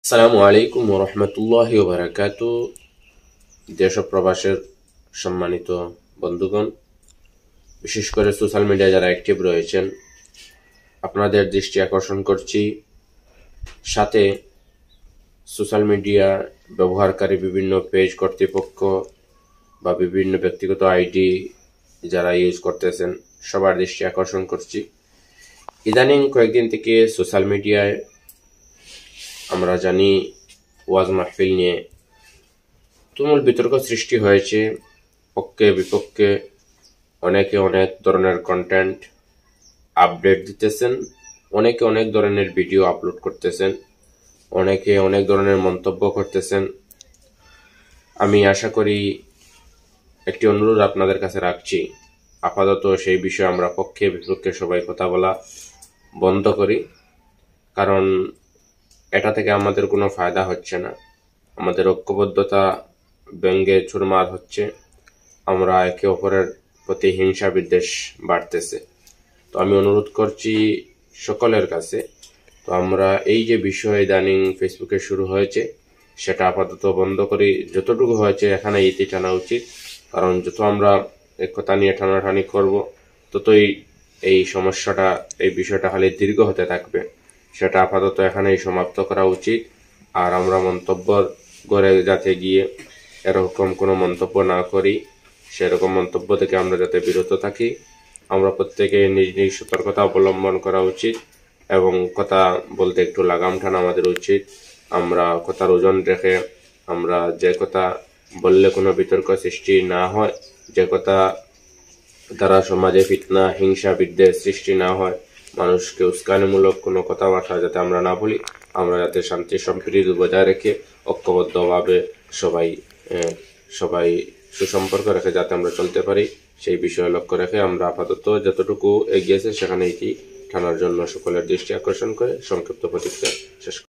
আসসালামু আলাইকুম ওয়া রাহমাতুল্লাহি ওয়া বারাকাতুহু। দেশ ও প্রবাসের সম্মানিত বন্ধুগণ, বিশেষ করে সোশ্যাল মিডিয়ায় যারা অ্যাক্টিভ রয়েছেন, আপনাদের দৃষ্টি আকর্ষণ করছি। সাথে সোশ্যাল মিডিয়া ব্যবহারকারী বিভিন্ন পেজ কর্তৃপক্ষ বা বিভিন্ন ব্যক্তিগত আইডি যারা ইউজ করতেছেন, সবার দৃষ্টি আকর্ষণ করছি। ইদানিং কয়েকদিন থেকে সোশ্যাল মিডিয়ায় আমরা জানি ওয়াজ মাহফিল নিয়ে তুমুল বিতর্ক সৃষ্টি হয়েছে। পক্ষে বিপক্ষে অনেকে অনেক ধরনের কন্টেন্ট আপডেট দিতেছেন, অনেকে অনেক ধরনের ভিডিও আপলোড করতেছেন, অনেকে অনেক ধরনের মন্তব্য করতেছেন। আমি আশা করি একটি অনুরোধ আপনাদের কাছে রাখছি, আপাতত সেই বিষয়ে আমরা পক্ষে বিপক্ষে সবাই কথা বলা বন্ধ করি, কারণ এটা থেকে আমাদের কোনো ফায়দা হচ্ছে না। আমাদের ঐক্যবদ্ধতা ব্যঙ্গে চুরমার হচ্ছে, আমরা একে অপরের প্রতি হিংসা বিদ্বেষ বাড়তেছে। তো আমি অনুরোধ করছি সকলের কাছে, তো আমরা এই যে বিষয় ইদানিং ফেসবুকে শুরু হয়েছে সেটা আপাতত বন্ধ করি। যতটুকু হয়েছে এখানে ইতি টানা উচিত, কারণ যত আমরা একতা নিয়ে টানাটানি করব ততই এই সমস্যাটা, এই বিষয়টা খালি দীর্ঘ হতে থাকবে। সেটা আপাতত এখানেই সমাপ্ত করা উচিত। আর আমরা মন্তব্যর ঘরে যাতে গিয়ে এরকম কোনো মন্তব্য না করি, সেরকম মন্তব্য থেকে আমরা যাতে বিরত থাকি। আমরা প্রত্যেকে নিজ নিজ সতর্কতা অবলম্বন করা উচিত এবং কথা বলতে একটু লাগাম টানা আমাদের উচিত। আমরা কথার ওজন রেখে আমরা যে কথা বললে কোনো বিতর্ক সৃষ্টি না হয়, যে কথা দ্বারা সমাজে ফিতনা হিংসা বিদ্বেষ সৃষ্টি না হয়, মানুষকে উস্কানিমূলক কোনো কথাবার্তা যাতে আমরা না বলি, আমরা যাতে শান্তি সম্প্রীতি বজায় রেখে ঐক্যবদ্ধভাবে সবাই সুসম্পর্ক রেখে যাতে আমরা চলতে পারি, সেই বিষয়ে লক্ষ্য রেখে আমরা আপাতত যতটুকু এগিয়েছে সেখানে এটি টানার জন্য সকলের দৃষ্টি আকর্ষণ করে সংক্ষিপ্ত প্রতিক্রিয়া শেষ